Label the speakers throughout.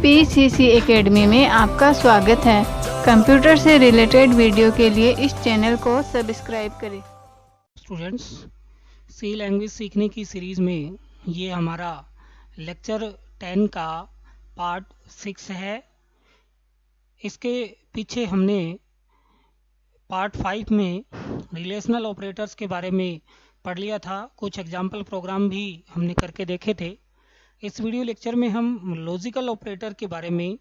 Speaker 1: PCC academy में आपका स्वागत है। कंप्यूटर से रिलेटेड वीडियो के लिए इस चैनल को सब्सक्राइब करें।
Speaker 2: स्टूडेंट्स, सी लैंग्वेज सीखने की सीरीज़ में ये हमारा लेक्चर 10 का पार्ट 6 है। इसके पीछे हमने पार्ट 5 में रिलेशनल ऑपरेटर्स के बारे में पढ़ लिया था। कुछ एग्जाम्पल प्रोग्राम भी हमने करके देखे थे। इस वीडियो लेक्चर में हम लॉजिकल ऑपरेटर के बारे में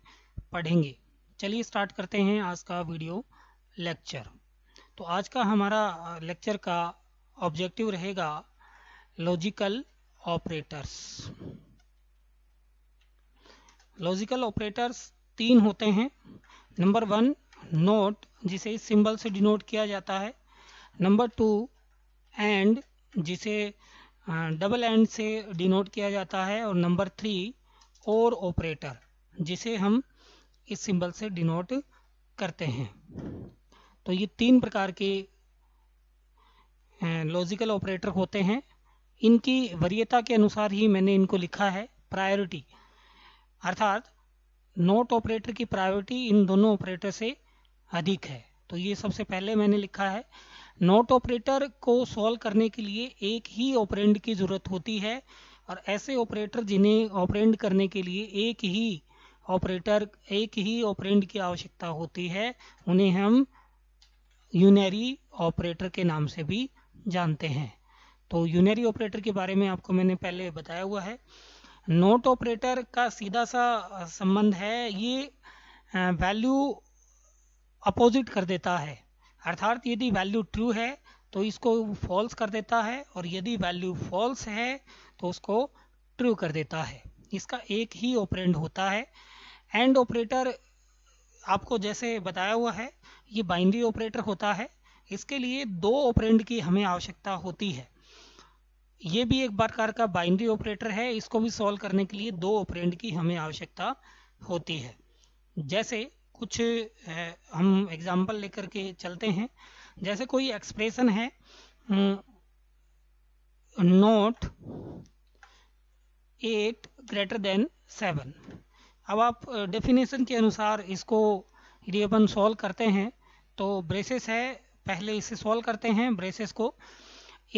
Speaker 2: पढ़ेंगे। चलिए स्टार्ट करते हैं आज का वीडियो लेक्चर। तो आज का हमारा लेक्चर का ऑब्जेक्टिव रहेगा लॉजिकल ऑपरेटर्स। लॉजिकल ऑपरेटर्स 3 होते हैं। नंबर 1 नोट, जिसे इस सिंबल से डिनोट किया जाता है। नंबर 2 एंड, जिसे डबल एंड से डिनोट किया जाता है। और नंबर 3 और ऑपरेटर, जिसे हम इस सिंबल से डिनोट करते हैं। तो ये 3 प्रकार के लॉजिकल ऑपरेटर होते हैं। इनकी वरीयता के अनुसार ही मैंने इनको लिखा है। प्रायोरिटी अर्थात नोट ऑपरेटर की प्रायोरिटी इन दोनों ऑपरेटर से अधिक है। तो ये सबसे पहले मैंने लिखा है। नोट ऑपरेटर को सॉल्व करने के लिए एक ही ऑपरेंड की जरूरत होती है, और ऐसे ऑपरेटर जिन्हें ऑपरेंड करने के लिए एक ही ऑपरेंड की आवश्यकता होती है, उन्हें हम यूनरी ऑपरेटर के नाम से भी जानते हैं। तो यूनरी ऑपरेटर के बारे में आपको मैंने पहले बताया हुआ है। नोट ऑपरेटर का सीधा सा संबंध है, ये वैल्यू अपोजिट कर देता है। अर्थात यदि वैल्यू ट्रू है तो इसको फॉल्स कर देता है, और यदि वैल्यू फॉल्स है तो उसको ट्रू कर देता है। इसका एक ही ऑपरेंड होता है। एंड ऑपरेटर आपको जैसे बताया हुआ है, ये बाइनरी ऑपरेटर होता है। इसके लिए 2 ऑपरेंड की हमें आवश्यकता होती है। ये भी एक प्रकार का बाइनरी ऑपरेटर है। इसको भी सॉल्व करने के लिए 2 ऑपरेंड की हमें आवश्यकता होती है। जैसे कुछ हम एग्जाम्पल लेकर के चलते हैं। जैसे कोई एक्सप्रेशन है नोट 8 ग्रेटर देन 7। अब आप डेफिनेशन के अनुसार इसको यदि अपन सॉल्व करते हैं तो ब्रेसेस है, पहले इसे सॉल्व करते हैं ब्रेसेस को।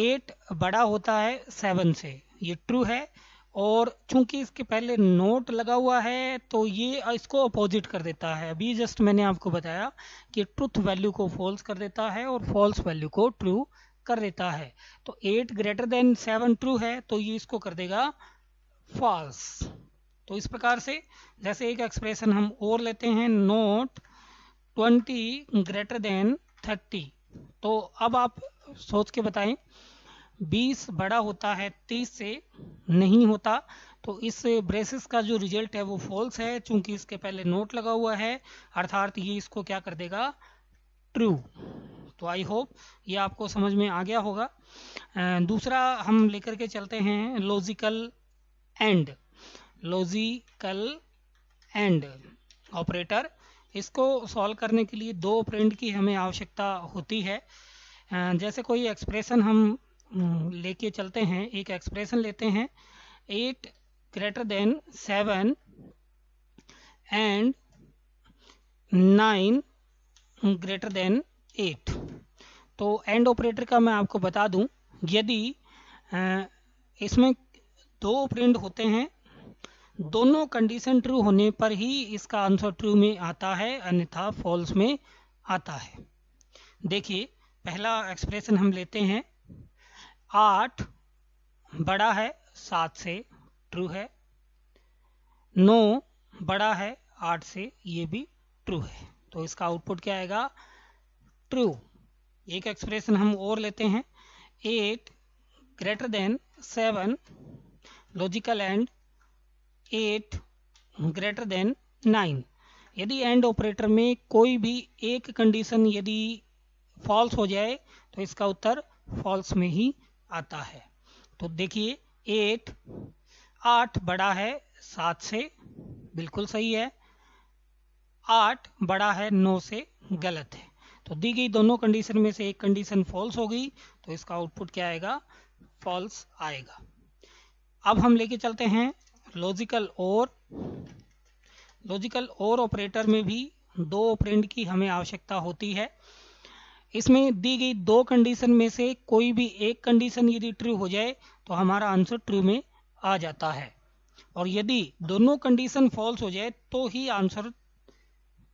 Speaker 2: 8 बड़ा होता है 7 से, ये ट्रू है। और चूंकि इसके पहले नोट लगा हुआ है तो ये इसको अपोजिट कर देता है। अभी जस्ट मैंने आपको बताया कि ट्रुथ वैल्यू को फॉल्स कर देता है और फॉल्स वैल्यू को ट्रू कर देता है। तो 8 ग्रेटर देन 7 ट्रू है, तो ये इसको कर देगा फॉल्स। तो इस प्रकार से जैसे एक एक्सप्रेशन हम और लेते हैं, नोट 20 ग्रेटर देन 30। तो अब आप सोच के बताएं, 20 बड़ा होता है 30 से, नहीं होता। तो इस ब्रेसेस का जो रिजल्ट है वो फॉल्स है, चूंकि इसके पहले नोट लगा हुआ है। अर्थात ये इसको क्या कर देगा, ट्रू। तो आई होप ये आपको समझ में आ गया होगा। दूसरा हम लेकर के चलते हैं logical and. Logical and operator, इसको सॉल्व करने के लिए 2 ऑपरेंड की हमें आवश्यकता होती है। जैसे कोई एक्सप्रेशन हम लेके चलते हैं, एक एक्सप्रेशन लेते हैं 8 greater than 7 and 9 greater than 8। तो एंड ऑपरेटर का मैं आपको बता दूं, यदि इसमें 2 ऑपरेंड होते हैं, दोनों कंडीशन ट्रू होने पर ही इसका आंसर ट्रू में आता है, अन्यथा फॉल्स में आता है। देखिए पहला एक्सप्रेशन हम लेते हैं, 8 बड़ा है 7 से, ट्रू है। 9 बड़ा है 8 से, ये भी ट्रू है। तो इसका आउटपुट क्या आएगा, ट्रू। एक एक्सप्रेशन हम और लेते हैं, 8 greater than 7, logical and 8 greater than 9। यदि एंड ऑपरेटर में कोई भी एक कंडीशन यदि फॉल्स हो जाए तो इसका उत्तर फॉल्स में ही आता है। तो देखिए 8 बड़ा है 7 से, बिल्कुल सही है। 8 बड़ा है 9 से, गलत है। तो दी गई दोनों कंडीशन में से एक कंडीशन फॉल्स हो गई, तो इसका आउटपुट क्या आएगा, फॉल्स आएगा। अब हम लेके चलते हैं लॉजिकल और। लॉजिकल और ऑपरेटर में भी दो ऑपरेंड की हमें आवश्यकता होती है। इसमें दी गई दो कंडीशन में से कोई भी एक कंडीशन यदि ट्रू हो जाए तो हमारा आंसर ट्रू में आ जाता है, और यदि दोनों कंडीशन फॉल्स हो जाए तो ही आंसर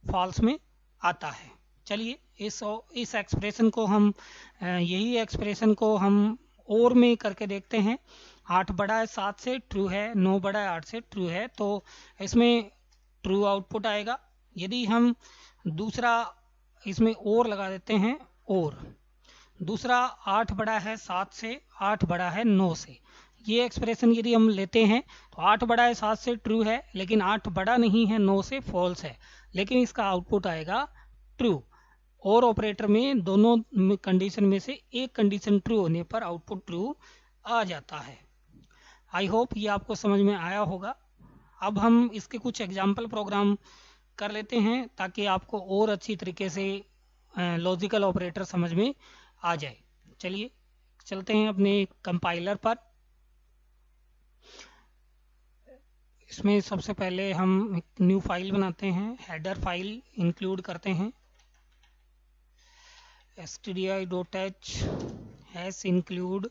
Speaker 2: फॉल्स में आता है। चलिए इस एक्सप्रेशन को हम यही एक्सप्रेशन को हम और में करके देखते हैं। 8 बड़ा है 7 से ट्रू है, 9 बड़ा है 8 से ट्रू है, तो इसमें ट्रू आउटपुट आएगा। यदि हम दूसरा इसमें और लगा देते हैं, और दूसरा 8 बड़ा है 7 से, 8 बड़ा है 9 से, ये एक्सप्रेशन यदि हम लेते हैं तो 8 बड़ा है 7 से ट्रू है, लेकिन 8 बड़ा नहीं है 9 से, फॉल्स है, लेकिन इसका आउटपुट आएगा ट्रू। और ऑपरेटर में दोनों कंडीशन में से एक कंडीशन ट्रू होने पर आउटपुट ट्रू आ जाता है। आई होप ये आपको समझ में आया होगा। अब हम इसके कुछ एग्जाम्पल प्रोग्राम कर लेते हैं ताकि आपको और अच्छी तरीके से लॉजिकल ऑपरेटर समझ में आ जाए। चलिए चलते हैं अपने कंपाइलर पर। इसमें सबसे पहले हम एक न्यू फाइल बनाते हैं, हेडर फाइल इंक्लूड करते हैं, stdi.h hash include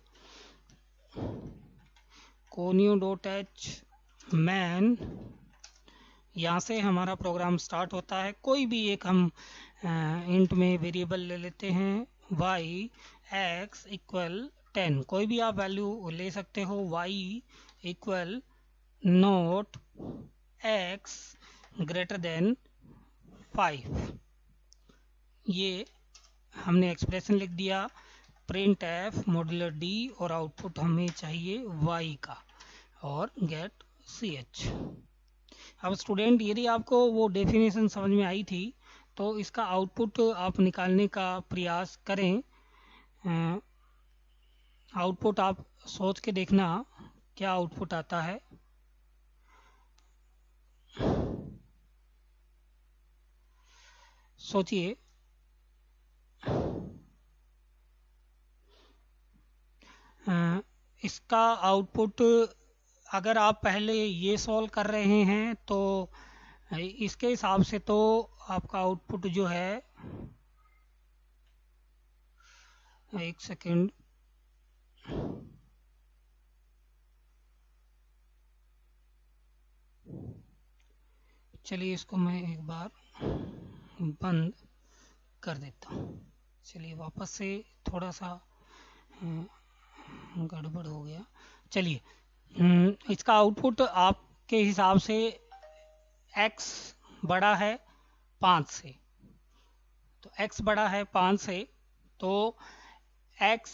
Speaker 2: conio.h man. यहाँ से हमारा प्रोग्राम स्टार्ट होता है। कोई भी एक हम इंट में वेरिएबल ले लेते हैं, y x इक्वल 10, कोई भी आप वैल्यू ले सकते हो, y equal note x greater then 5। ये हमने एक्सप्रेशन लिख दिया, प्रिंट एफ मॉड्यूलर डी, और आउटपुट हमें चाहिए y का, और गेट ch। अब स्टूडेंट यदि आपको वो डेफिनेशन समझ में आई थी तो इसका आउटपुट आप निकालने का प्रयास करें। आउटपुट आप सोच के देखना क्या आउटपुट आता है। सोचिए, इसका आउटपुट अगर आप पहले ये सॉल्व कर रहे हैं तो इसके हिसाब से तो आपका आउटपुट जो है, एक सेकेंड, चलिए इसको मैं एक बार बंद कर देता हूँ। चलिए वापस से, थोड़ा सा गड़बड़ हो गया। चलिए इसका आउटपुट आपके हिसाब से x बड़ा है 5 से, तो x बड़ा है 5 से, तो x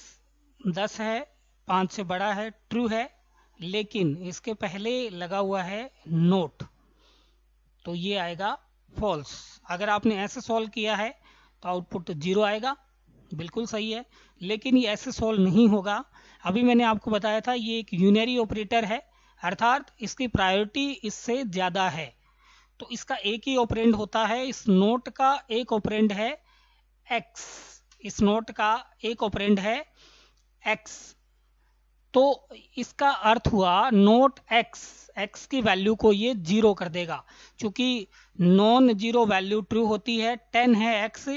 Speaker 2: 10 है 5 से बड़ा है, ट्रू है, लेकिन इसके पहले लगा हुआ है नोट, तो ये आएगा फॉल्स। अगर आपने ऐसे सॉल्व किया है तो आउटपुट 0 आएगा, बिल्कुल सही है, लेकिन ये ऐसे सॉल्व नहीं होगा। अभी मैंने आपको बताया था ये एक यूनरी ऑपरेटर है, अर्थात इसकी प्रायोरिटी इससे ज़्यादा है, तो इसका एक ही ऑपरेंड होता है। इस नोट का एक ऑपरेंड है x, इस नोट का एक ऑपरेंड है x, तो इसका अर्थ हुआ नोट x की वैल्यू को ये 0 कर देगा। चूंकि नॉन जीरो वैल्यू ट्रू होती है, 10 है x,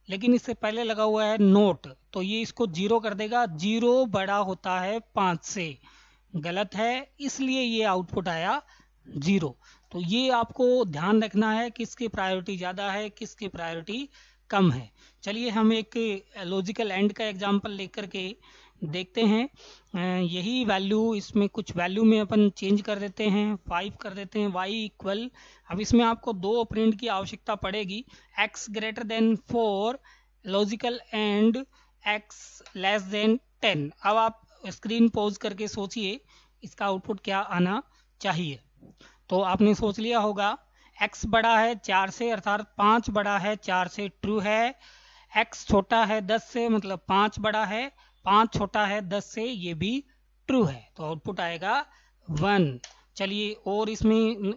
Speaker 2: लेकिन इससे पहले लगा हुआ है नोट, तो ये इसको 0 कर देगा। 0 बड़ा होता है 5 से, गलत है, इसलिए ये आउटपुट आया 0। तो ये आपको ध्यान रखना है किसकी प्रायोरिटी ज़्यादा है, किसकी प्रायोरिटी कम है। चलिए हम एक लॉजिकल एंड का एग्जांपल लेकर के देखते हैं। यही वैल्यू, इसमें कुछ वैल्यू में अपन चेंज कर देते हैं, 5 कर देते हैं, y इक्वल, अब इसमें आपको दो ऑपरेंड की आवश्यकता पड़ेगी, x greater then 4, logical and x less than 10। अब आप स्क्रीन पॉज करके सोचिए इसका आउटपुट क्या आना चाहिए। तो आपने सोच लिया होगा, x बड़ा है 4 से, अर्थात 5 बड़ा है 4 से, ट्रू है, x छोटा है 10 से, मतलब 5 बड़ा है, 5 छोटा है 10 से, ये भी ट्रू है, तो आउटपुट आएगा 1। चलिए और इसमें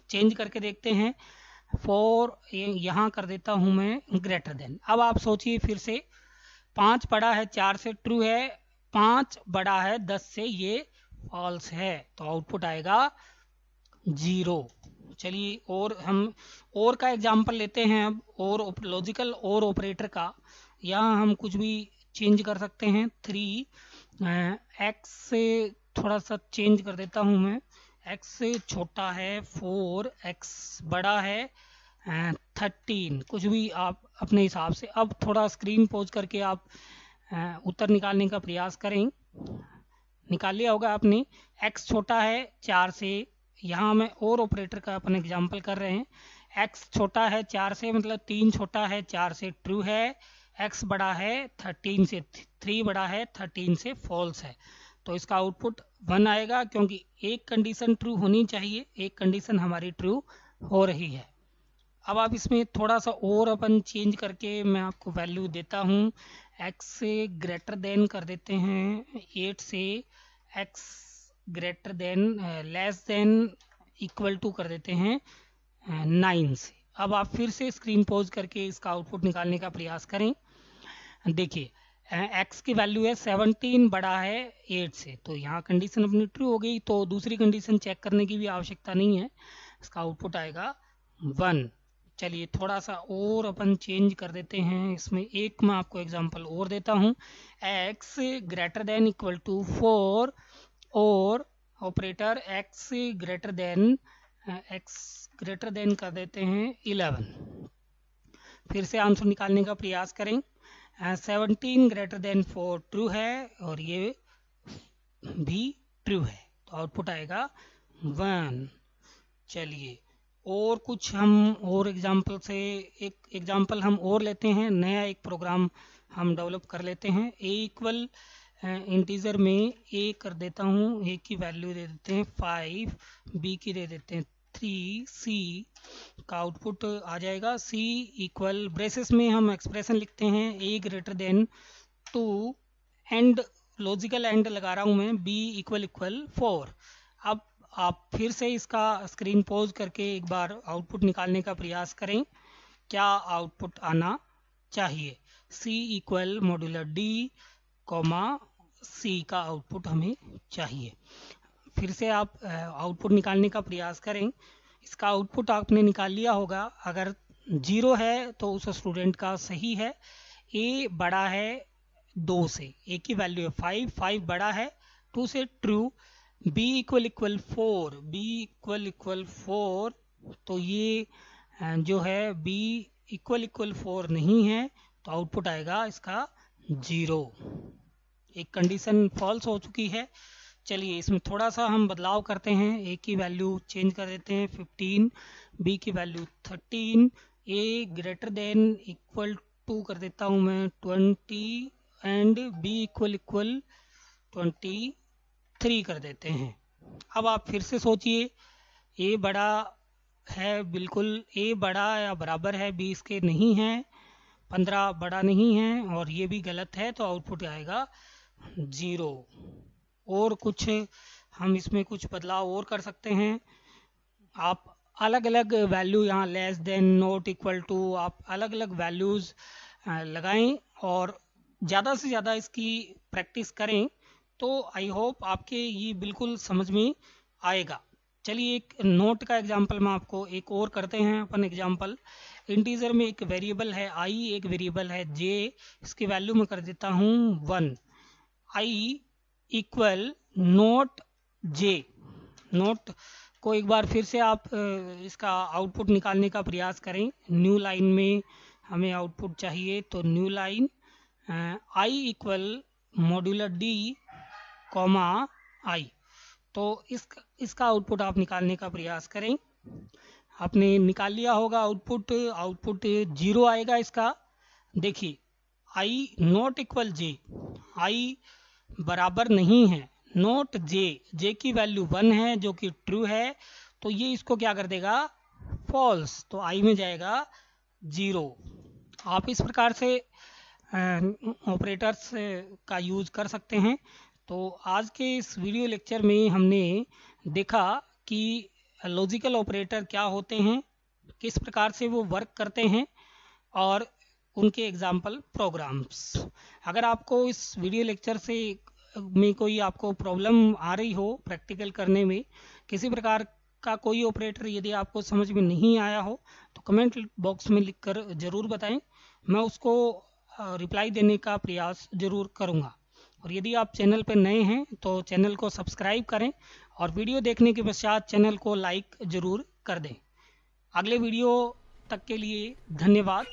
Speaker 2: चेंज करके देखते हैं, 4 यहाँ कर देता हूँ मैं ग्रेटर देन। अब आप सोचिए फिर से, 5 बड़ा है 4 से, ट्रू है, 5 बड़ा है 10 से, ये फॉल्स है, तो आउटपुट आएगा 0। चलिए और हम और का एग्जांपल लेते हैं अब, और लॉजिकल और ऑपरेटर का। यहाँ हम कुछ भी चेंज कर सकते हैं। 3 एक्स से थोड़ा सा चेंज कर देता हूँ मैं, एक्स से छोटा है 4, एक्स बड़ा है 13, कुछ भी आप अपने हिसाब से। अब थोड़ा स्क्रीन पॉज करके आप उत्तर निकालने का प्रयास करें। निकाल लिया होगा आपने। x छोटा है 4 से, यहाँ मैं और ऑपरेटर का अपन एग्जांपल कर रहे हैं। x छोटा है 4 से मतलब 3 छोटा है 4 से ट्रू है, x बड़ा है 13 से, 3 बड़ा है 13 से फॉल्स है। तो इसका आउटपुट 1 आएगा, क्योंकि एक कंडीशन ट्रू होनी चाहिए, एक कंडीशन हमारी ट्रू हो रही है। अब आप इसमें थोड़ा सा और अपन चेंज करके मैं आपको वैल्यू देता हूँ। x से ग्रेटर देन कर देते हैं 8 से, x greater than less than equal to कर देते हैं 9 से। अब आप फिर से स्क्रीन पॉज करके इसका आउटपुट निकालने का प्रयास करें। देखिए x की वैल्यू है 17, बड़ा है 8 से, तो यहाँ कंडीशन अपनी ट्रू हो गई, तो दूसरी कंडीशन चेक करने की भी आवश्यकता नहीं है। इसका आउटपुट आएगा 1। चलिए थोड़ा सा और अपन चेंज कर देते हैं इसमें। एक मैं आपको एग्जांपल और देता हूँ। x greater than equal to 4 और ऑपरेटर x ग्रेटर देन कर देते हैं 11। फिर से आंसर निकालने का प्रयास करें। 17 ग्रेटर देन 4 ट्रू है और ये भी ट्रू है, तो आउटपुट आएगा 1। चलिए और कुछ हम और एग्जांपल से एक एग्जांपल हम और लेते हैं, नया एक प्रोग्राम हम डेवलप कर लेते हैं। a इक्वल इंटीजर में a कर देता हूँ, a की वैल्यू दे देते हैं 5, b की दे देते हैं 3, c का आउटपुट आ जाएगा। c इक्वल ब्रेसेस में हम एक्सप्रेशन लिखते हैं a greater then 2 and logical and लगा रहा हूँ मैं, b इक्वल 4। अब आप फिर से इसका स्क्रीन पॉज करके एक बार आउटपुट निकालने का प्रयास करें, क्या आउटपुट आना चाहिए। c equal modular d comma c का आउटपुट हमें चाहिए। फिर से आप आउटपुट निकालने का प्रयास करें। इसका आउटपुट आपने निकाल लिया होगा। अगर 0 है तो उस स्टूडेंट का सही है। a बड़ा है 2 से, a की वैल्यू है 5 बड़ा है 2 से ट्रू। b इक्वल 4, तो ये जो है b इक्वल 4 नहीं है, तो आउटपुट आएगा इसका 0। एक कंडीशन फॉल्स हो चुकी है। चलिए इसमें थोड़ा सा हम बदलाव करते हैं, a की वैल्यू चेंज कर देते हैं 15, b की value 13, a greater than equal to कर देता हूँ मैं 20 एंड b इक्वल 23 कर देते हैं। अब आप फिर से सोचिए, a बड़ा है, बिल्कुल a बड़ा या बराबर है 20 के नहीं है, 15 बड़ा नहीं है और ये भी गलत है, तो आउटपुट आएगा 0। और कुछ हम इसमें कुछ बदलाव और कर सकते हैं। आप अलग अलग वैल्यू यहाँ less than, not equal to, आप अलग अलग वैल्यूज़ लगाएं और ज़्यादा से ज़्यादा इसकी प्रैक्टिस करें, तो आई होप आपके ये बिल्कुल समझ में आएगा। चलिए एक नोट का एग्जांपल मैं आपको एक और करते हैं अपन एग्जांपल। इंटीजर में एक वेरिएबल है i, एक वेरिएबल है j, इसकी वैल्यू मैं कर देता हूँ 1। i equal note j। Note को एक बार फिर से आप इसका आउटपुट निकालने का प्रयास करें। न्यू लाइन में हमें आउटपुट चाहिए, तो new line i equal modular d comma i, तो इसका आउटपुट आप निकालने का प्रयास करें। आपने निकाल लिया होगा आउटपुट 0 आएगा इसका। देखिए i not equal j, i बराबर नहीं है नॉट j की वैल्यू 1 है जो कि ट्रू है, तो ये इसको क्या कर देगा, फॉल्स, तो i में जाएगा 0। आप इस प्रकार से ऑपरेटर्स का यूज कर सकते हैं। तो आज के इस वीडियो लेक्चर में हमने देखा कि लॉजिकल ऑपरेटर क्या होते हैं, किस प्रकार से वो वर्क करते हैं और उनके एग्जाम्पल प्रोग्राम्स। अगर आपको इस वीडियो लेक्चर से में कोई आपको प्रॉब्लम आ रही हो प्रैक्टिकल करने में, किसी प्रकार का कोई ऑपरेटर यदि आपको समझ में नहीं आया हो तो कमेंट बॉक्स में लिखकर ज़रूर बताएं, मैं उसको रिप्लाई देने का प्रयास ज़रूर करूँगा। और यदि आप चैनल पर नए हैं तो चैनल को सब्सक्राइब करें और वीडियो देखने के पश्चात चैनल को लाइक ज़रूर कर दें। अगले वीडियो तक के लिए धन्यवाद।